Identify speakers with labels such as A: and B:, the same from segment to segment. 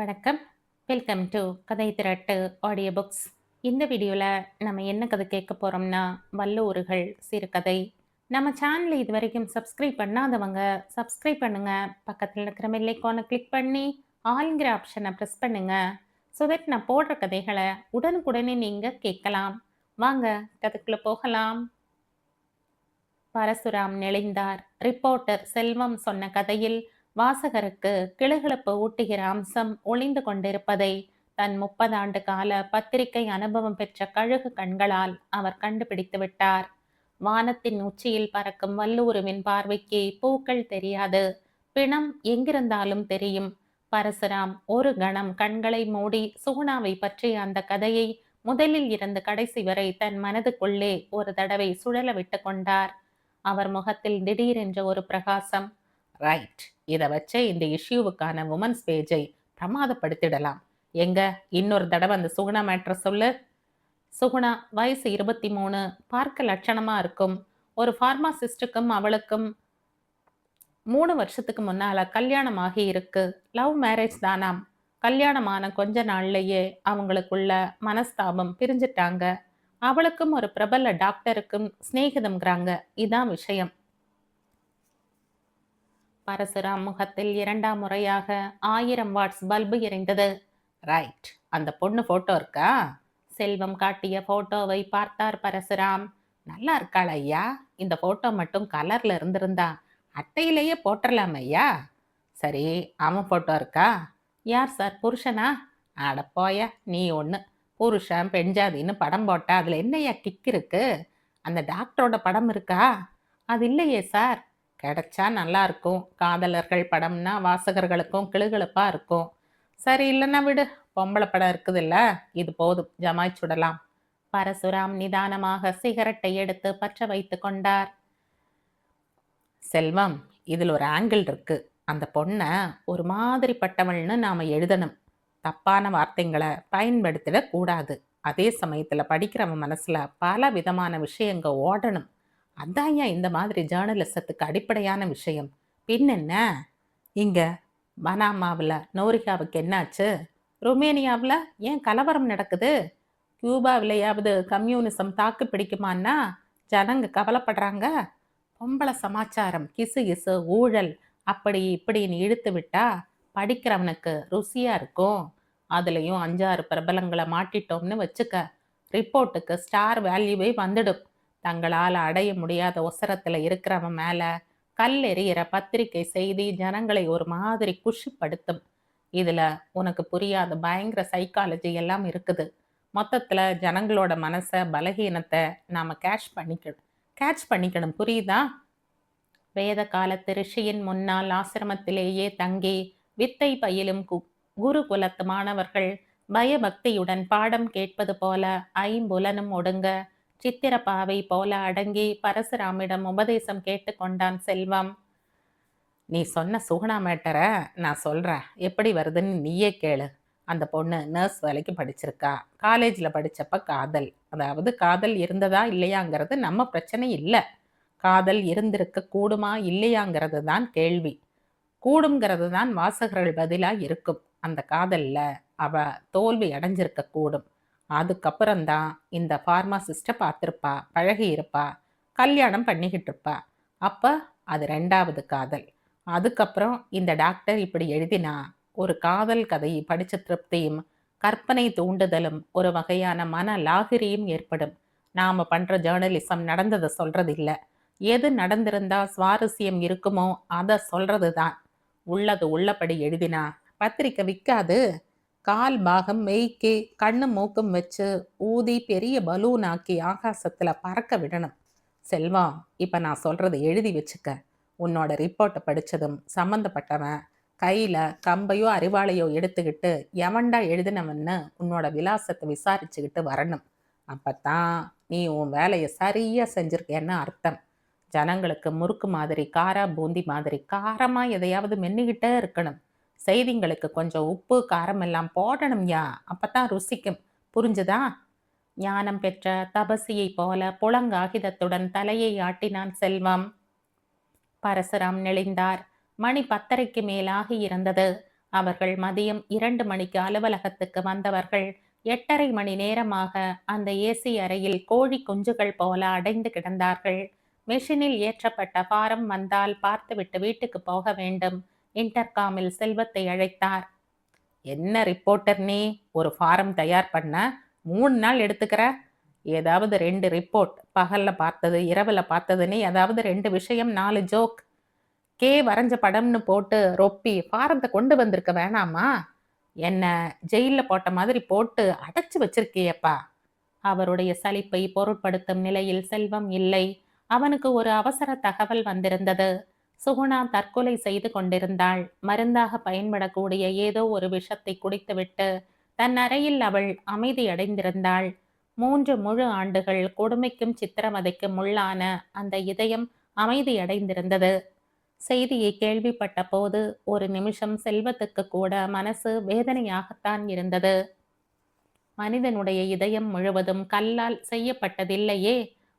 A: வணக்கம். Welcome to கதை திரட்டு audio books. இந்த வீடியோவில் நம்ம என்ன கதை கேட்க போகிறோம்னா வல்லூறுகள் சிறுகதை. நம்ம சேனலை இது வரைக்கும் சப்ஸ்கிரைப் பண்ணாதவங்க சப்ஸ்கிரைப் பண்ணுங்க. பக்கத்தில் இருக்கிற பெல் ஐகானை கிளிக் பண்ணி ஆல்ங்கிற ஆப்ஷனை ப்ரெஸ் பண்ணுங்க. ஸோ தட் நான் போடுற கதைகளை உடனுக்குடனே நீங்கள் கேட்கலாம். வாங்க கதைக்குள்ளே போகலாம். பரசுராம் நெளிந்தார். ரிப்போர்ட்டர் செல்வம் சொன்ன கதையில் வாசகருக்கு கிளுகிளப்பு ஊட்டுகிற அம்சம் ஒளிந்து கொண்டிருப்பதை தன் 30 ஆண்டு கால பத்திரிகை அனுபவம் பெற்ற கழுகு கண்களால் அவர் கண்டுபிடித்து விட்டார். வானத்தின் உச்சியில் பறக்கும் வல்லூருவின் பார்வைக்கு பூக்கள் தெரியாது, பிணம் எங்கிருந்தாலும் தெரியும். பரசுராம் ஒரு கணம் கண்களை மூடி சுகுணாவை பற்றிய அந்த கதையை முதலில் இருந்து கடைசி வரை தன் மனதுக்குள்ளே ஒரு தடவை சுழல விட்டு கொண்டார். அவர் முகத்தில் திடீரென்ற ஒரு பிரகாசம். ரைட், இதை வச்சே இந்த இஷ்யூவுக்கான உமன்ஸ் பேஜை பிரமாதப்படுத்திடலாம். எங்க இன்னொரு தடவை அந்த சுகுணா மேட்ரை சொல்லு. சுகுணா வயசு 23, பார்க்க லட்சணமா இருக்கும். ஒரு பார்மாசிஸ்டுக்கும் அவளுக்கும் 3 வருஷத்துக்கு முன்னால கல்யாணம் ஆகி இருக்கு. லவ் மேரேஜ் தானாம். கல்யாணமான கொஞ்ச நாள்லயே அவங்களுக்குள்ள மனஸ்தாபம், பிரிஞ்சிட்டாங்க. அவளுக்கும் ஒரு பிரபல டாக்டருக்கும் சிநேகிதம்ங்கிறாங்க. இதான் விஷயம். பரசுராம் முகத்தில் 2ஆம் முறையாக 1000 வாட்ஸ் பல்பு எரிந்தது. ரைட், அந்த பொண்ணு போட்டோ இருக்கா? செல்வம் காட்டிய போட்டோவை பார்த்தார் பரசுராம். நல்லா இருக்காள் ஐயா. இந்த போட்டோ மட்டும் கலர்ல இருந்திருந்தா அட்டையிலேயே போட்டுடலாம் ஐயா. சரி, அவன் போட்டோ இருக்கா? யார் சார், புருஷனா? அட போய, நீ ஒன்று. புருஷன் பெண்ஜாதின்னு படம் போட்டா அதில் என்னையா கிக் இருக்கு? அந்த டாக்டரோட படம் இருக்கா? அது இல்லையே சார். கிடைச்சா நல்லா இருக்கும். காதலர்கள் படம்னா வாசகர்களுக்கும் கிளுகிழப்பா இருக்கும். சரி, இல்லைன்னா விடு. பொம்பளை படம் இருக்குதுல்ல, இது போதும், ஜமாய்ச்சுடலாம். பரசுராம் நிதானமாக சிகரெட்டை எடுத்து பற்ற வைத்து கொண்டார். செல்வம், இதில் ஒரு ஆங்கிள் இருக்கு. அந்த பொண்ணை ஒரு மாதிரிப்பட்டவள்னு நாம் எழுதணும். தப்பான வார்த்தைங்களை பயன்படுத்திடக்கூடாது. அதே சமயத்தில் படிக்கிறவன் மனசில் பல விதமான விஷயங்க ஓடணும். அதான் ஏன் இந்த மாதிரி ஜேர்னலிசத்துக்கு அடிப்படையான விஷயம். பின்னென்ன, இங்கே பனாமாவில் நோரிகாவுக்கு என்னாச்சு? ருமேனியாவில் ஏன் கலவரம் நடக்குது? கியூபாவிலையாவது கம்யூனிசம் தாக்கு பிடிக்குமான்னா ஜனங்க கவலைப்படுறாங்க. பொம்பளை சமாச்சாரம், கிசு கிசு, ஊழல், அப்படி இப்படின்னு இழுத்து விட்டா படிக்கிறவனுக்கு ருசியா இருக்கும். அதுலேயும் 5-6 பிரபலங்களை மாட்டிட்டோம்னு வச்சுக்க, ரிப்போர்ட்டுக்கு ஸ்டார் வேல்யூவே வந்துடும். தங்களால் அடைய முடியாத ஒசரத்தில் இருக்கிறவன் மேலே கல் எறிகிற பத்திரிகை செய்தி ஜனங்களை ஒரு மாதிரி குஷிப்படுத்தும். இதில் உனக்கு புரியாத பயங்கர சைக்காலஜி எல்லாம் இருக்குது. மொத்தத்தில் ஜனங்களோட மனசை, பலகீனத்தை நாம் கேட்ச் பண்ணிக்கணும். புரியுதா? வேத காலத்து ரிஷியின் முன்னால் ஆசிரமத்திலேயே தங்கி வித்தை பயிலும் குருகுலத்து மாணவர்கள் பயபக்தியுடன் பாடம் கேட்பது போல 5 ஒடுங்க சித்திரப்பாவை போல அடங்கி பரசுராமிடம் உபதேசம் கேட்டுக்கொண்டான் செல்வம். நீ சொன்ன சுகுணா மேட்டரை நான் சொல்கிறேன், எப்படி வருதுன்னு நீயே கேளு. அந்த பொண்ணு நர்ஸ் வேலைக்கு படிச்சிருக்கா. காலேஜில் படித்தப்ப காதல், அதாவது காதல் இருந்ததா இல்லையாங்கிறது நம்ம பிரச்சனை இல்லை. காதல் இருந்திருக்க கூடுமா இல்லையாங்கிறது தான் கேள்வி. கூடுங்கிறது தான் வாசகர்கள் பதிலாக இருக்கும். அந்த காதலில் அவ தோல்வி அடைஞ்சிருக்க கூடும். அதுக்கப்புறம்தான் இந்த ஃபார்மாசிஸ்ட்டை பார்த்துருப்பா, பழகி இருப்பா, கல்யாணம் பண்ணிக்கிட்டு இருப்பா. அப்போ அது 2வது காதல். அதுக்கப்புறம் இந்த டாக்டர் இப்படி எழுதினா ஒரு காதல் கதையை படித்த திருப்தியும் கற்பனை தூண்டுதலும் ஒரு வகையான மன லாகிரியும் ஏற்படும். நாம் பண்ணுற ஜேர்னலிசம் நடந்ததை சொல்கிறது இல்லை. எது நடந்திருந்தா சுவாரஸ்யம் இருக்குமோ அதை சொல்கிறது தான். உள்ளது உள்ளபடி எழுதினா பத்திரிக்கை விற்காது. கால் பாகம் மெய்க்கி கண்ணு மூக்கும் வச்சு ஊதி பெரிய பலூனாக்கி ஆகாசத்தில் பறக்க விடணும். செல்வம், இப்போ நான் சொல்கிறத எழுதி வச்சுக்க. உன்னோட ரிப்போர்ட்டை படித்ததும் சம்மந்தப்பட்டவன் கையில் கம்பையோ அறிவாளையோ எடுத்துக்கிட்டு எவன்டா எழுதினவன்னு உன்னோட விலாசத்தை விசாரிச்சுக்கிட்டு வரணும். அப்போத்தான் நீ உன் வேலையை சரியாக செஞ்சுருக்கேன்னு அர்த்தம். ஜனங்களுக்கு முறுக்கு மாதிரி, காரா பூந்தி மாதிரி காரமாக எதையாவது மென்னுக்கிட்டே இருக்கணும். செய்திங்களுக்கு கொஞ்சம் உப்பு காரம் எல்லாம் போடணும்யா, அப்பதான் ருசிக்கும். புரிஞ்சுதா? ஞானம் பெற்ற தபசியை போல புலங்காகிதத்துடன் தலையை ஆட்டினான் செல்வம். பரசுராம் நெளிந்தார். மணி 10:30க்கு மேலாகி இருந்தது. அவர்கள் மதியம் 2 மணிக்கு அலுவலகத்துக்கு வந்தவர்கள் 8:30 மணி நேரமாக அந்த ஏசி அறையில் கோழி குஞ்சுகள் போல அடைந்து கிடந்தார்கள். மெஷினில் ஏற்றப்பட்ட ஃபாரம் வந்தால் பார்த்துவிட்டு வீட்டுக்கு போக வேண்டும். இன்டர்காமில் செல்வத்தை அழைத்தார். என்ன ரிப்போர்ட்டர் நீ? ஒரு ஃபாரம் தயார் பண்ண 3 நாள் எடுத்துக்கிற? ஏதாவது 2 ரிப்போர்ட், பகல்ல பார்த்தது இரவுல பார்த்ததுன்னு ஏதாவது 2 விஷயம் 4 ஜோக் வரைஞ்ச படம்னு போட்டு ரொப்பி ஃபாரத்தை கொண்டு வந்திருக்க வேணாமா? என்ன ஜெயில்ல போட்ட மாதிரி போட்டு அடைச்சு வச்சிருக்கியப்பா. அவருடைய சலிப்பை பொருட்படுத்தும் நிலையில் செல்வம் இல்லை. அவனுக்கு ஒரு அவசர தகவல் வந்திருந்தது. சுகுணா தற்கொலை செய்து கொண்டிருந்தாள். மருந்தாக பயன்படக்கூடிய ஏதோ ஒரு விஷத்தை குடித்துவிட்டு தன் அறையில் அவள் அமைதியடைந்திருந்தாள். 3 முழு ஆண்டுகள் கொடுமைக்கும் சித்திரவதைக்கும் உள்ளான அந்த இதயம் அமைதியடைந்திருந்தது. செய்தியை கேள்விப்பட்ட போது ஒரு நிமிஷம் செல்வத்துக்கு கூட மனசு வேதனையாகத்தான் இருந்தது. மனிதனுடைய இதயம் முழுவதும் கல்லால் செய்யப்பட்டதில்லையே.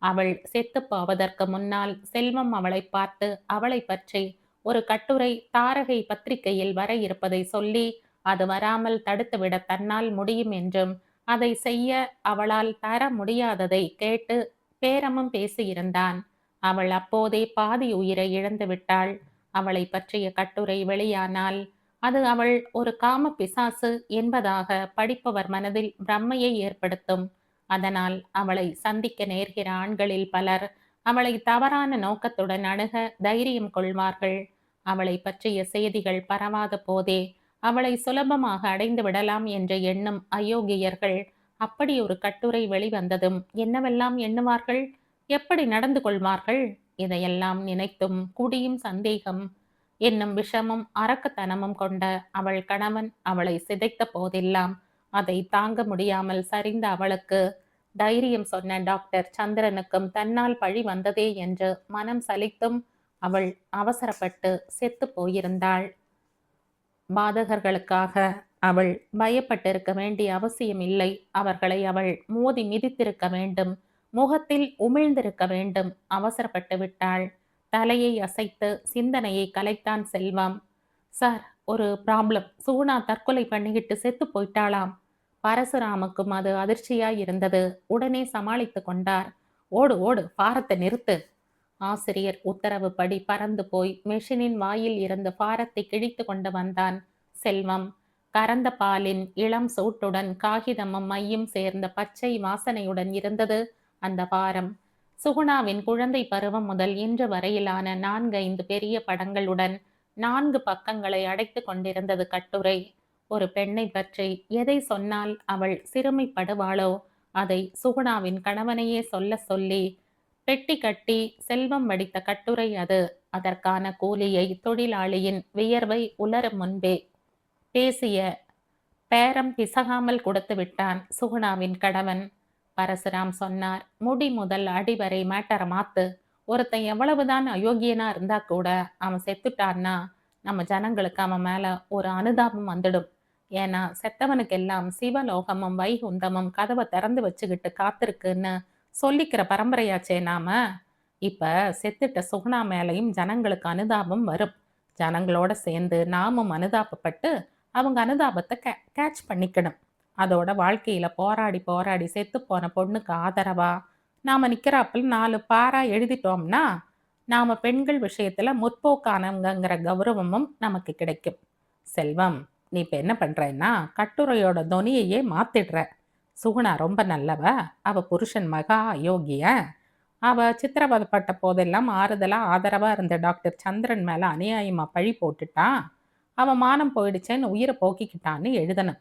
A: அவள் செத்துப் போவதற்கு முன்னால் செல்வம் அவளை பார்த்து அவளை பற்றி ஒரு கட்டுரை தாரகை பத்திரிகையில் வர இருப்பதை சொல்லி அது வராமல் தடுத்துவிட தன்னால் முடியும் என்றும் அதை செய்ய அவளால் தர முடியாததை கேட்டு பேரமும் பேசியிருந்தான். அவள் அப்போதே பாதி உயிரை இழந்து விட்டாள். அவளை பற்றிய கட்டுரை வெளியானால் அது அவள் ஒரு காம பிசாசு என்பதாக படிப்பவர் மனதில் பிரம்மையை ஏற்படுத்தும். அதனால் அவளை சந்திக்க நேர்கிற ஆண்களில் பலர் அவளை தவறான நோக்கத்துடன் அணுக தைரியம் கொள்வார்கள். அவளை பற்றிய செய்திகள் பரவாத போதே அவளை சுலபமாக அடைந்து விடலாம் என்று எண்ணும் அயோக்கியர்கள் அப்படி ஒரு கட்டுரை வெளிவந்ததும் என்னவெல்லாம் எண்ணுவார்கள், எப்படி நடந்து கொள்வார்கள்? இதையெல்லாம் நினைத்தும் குடியும் சந்தேகம் என்னும் விஷமும் அரக்கத்தனமும் கொண்ட அவள் கணவன் அவளை சிதைத்த போதெல்லாம் அதை தாங்க முடியாமல் சரிந்த அவளுக்கு தைரியம் சொன்ன டாக்டர் சந்திரனுக்கும் தன்னால் பழி வந்ததே என்று மனம் சலித்தும் அவள் அவசரப்பட்டு செத்து போயிருந்தாள். பாதகர்களுக்காக அவள் பயப்பட்டிருக்க வேண்டிய அவசியம் இல்லை. அவர்களை அவள் மோதி மிதித்திருக்க வேண்டும், முகத்தில் உமிழ்ந்திருக்க வேண்டும். அவசரப்பட்டு விட்டாள். தலையை அசைத்து சிந்தனையை கலைத்தான் செல்வம். சார், ஒரு ப்ராப்ளம். சுகுணா தற்கொலை பண்ணிக்கிட்டு செத்து போயிட்டாளாம். பரசுராமுக்கும் அது அதிர்ச்சியாய் இருந்தது. உடனே சமாளித்து கொண்டார். ஓடு ஓடு, பாரத்தை நிறுத்து. ஆசிரியர் உத்தரவுப்படி பறந்து போய் மெஷினின் வாயில் இருந்த பாரத்தை கிழித்து கொண்டு வந்தான் செல்வம். கறந்த பாலின் இளம் சூட்டுடன் காகிதமும் மையும் சேர்ந்த பச்சை வாசனையுடன் இருந்தது அந்த பாரம். சுகுணாவின் குழந்தை பருவம் முதல் இன்று வரையிலான 4-5 பெரிய படங்களுடன் 4 பக்கங்களை அடைத்து கொண்டிருந்தது கட்டுரை. ஒரு பெண்ணை பற்றி எதை சொன்னால் அவள் சிறுமைப்படுவாளோ அதை சுகுணாவின் கணவனையே சொல்ல சொல்லி பெட்டி கட்டி செல்வம் வடித்த கட்டுரை அது. அதற்கான கூலியை தொழிலாளியின் வியர்வை உலரும் முன்பே பேசிய பேரம் பிசகாமல் கொடுத்து விட்டான் சுகுணாவின் கணவன். பரசுராம் சொன்னார், முடி முதல் அடிவரை மேட்டரை மாத்து. ஒருத்தன் எவ்வளவுதான் அயோக்கியனா இருந்தா கூட அவன் செத்துட்டான்னா நம்ம ஜனங்களுக்கு அவன் மேல ஒரு அனுதாபம் வந்துடும். ஏன்னா செத்தவனுக்கெல்லாம் சிவலோகமும் வைகுந்தமும் கதவை திறந்து வச்சுக்கிட்டு காத்திருக்குன்னு சொல்லிக்கிற பரம்பரையாச்சே நாம. இப்ப செத்துட்ட சுகுணா மேலையும் ஜனங்களுக்கு அனுதாபம் வரும். ஜனங்களோட சேர்ந்து நாமும் அனுதாபப்பட்டு அவங்க அனுதாபத்தை கேட்ச் பண்ணிக்கணும். அதோட வாழ்க்கையில போராடி போராடி செத்து போன பொண்ணுக்கு ஆதரவா நாம நிக்கிறாப்பில் 4 பாரா எழுதிட்டோம்னா நாம பெண்கள் விஷயத்துல முற்போக்கானவங்கிற கௌரவமும் நமக்கு கிடைக்கும். செல்வம், நீ இப்ப என்ன பண்றேன்னா கட்டுரையோட தொனியையே மாத்திடுற. சுகுணா ரொம்ப நல்லவ. அவ புருஷன் மகா அயோக்கிய. அவ சித்திரவதைப்பட்ட போதெல்லாம் ஆறுதலா ஆதரவா இருந்த டாக்டர் சந்திரன் மேல அநியாயமா பழி போட்டுட்டான். அவன் மானம் போயிடுச்சேன்னு உயிரை போக்கிக்கிட்டான்னு எழுதணும்.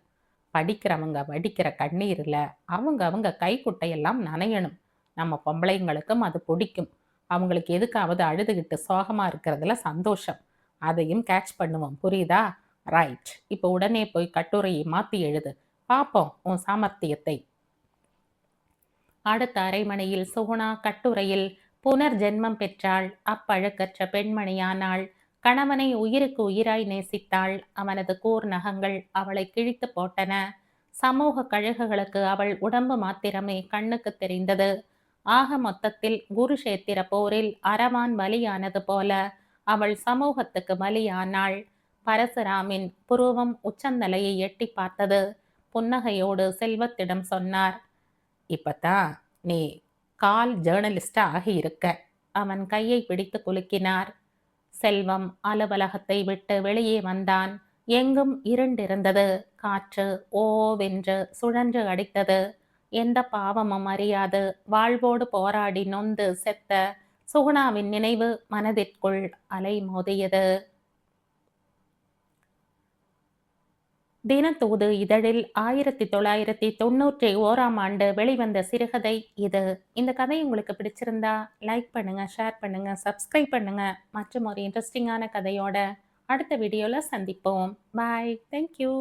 A: படிக்கிறவங்க வடிக்கிற கண்ணீர்ல அவங்க கைக்குட்டையெல்லாம் நனையணும். நம்ம பொம்பளைங்களுக்கும் அது பிடிக்கும். அவங்களுக்கு எதுக்காவது அழுதுகிட்டு சோகமா இருக்கிறதுல சந்தோஷம். அதையும் கேட்ச் பண்ணுவோம், புரியுதா? ரைட், இப்போ உடனே போய் கட்டுரையை மாத்தி எழுது. பாப்போம் உன் சாமர்த்தியத்தை. அடுத்த அரைமணியில் சுகுணா கட்டுரையில் புனர்ஜென்மம் பெற்றாள். அப்பழுக்கற்ற பெண்மணியானாள். கணவனை உயிருக்கு உயிராய் நேசித்தாள். அவனது கூர் நகங்கள் அவளை கிழித்து போட்டன. சமூக கழுகுகளுக்கு அவள் உடம்பு மாத்திரமே கண்ணுக்கு தெரிந்தது. ஆக மொத்தத்தில் குருஷேத்திர போரில் அரவான் பலியானது போல அவள் சமூகத்துக்கு பலியானாள். பரசுராமின் புருவம் உச்சந்தலையை எட்டி பார்த்தது. புன்னகையோடு செல்வத்திடம் சொன்னார், இப்பதான் நீ கால் ஜேர்னலிஸ்டா ஆகியிருக்க. அவன் கையை பிடித்து குலுக்கினார். செல்வம் அலுவலகத்தை விட்டு வெளியே வந்தான். எங்கும் இருண்டிருந்தது. காற்று ஓவென்று சுழன்று அடித்தது. எந்த பாவமும் அறியாது வாழ்வோடு போராடி நொந்து செத்த சுகுணாவின் நினைவு மனதிற்குள் அலை மோதியது. தினத்தூது இதழில் 1991 வெளிவந்த சிறுகதை இது. இந்த கதை உங்களுக்கு பிடிச்சிருந்தா லைக் பண்ணுங்க, ஷேர் பண்ணுங்க, சப்ஸ்கிரைப் பண்ணுங்க. மற்றும் ஒரு இன்ட்ரெஸ்டிங்கான கதையோட அடுத்த வீடியோல சந்திப்போம். பாய். தேங்க்யூ.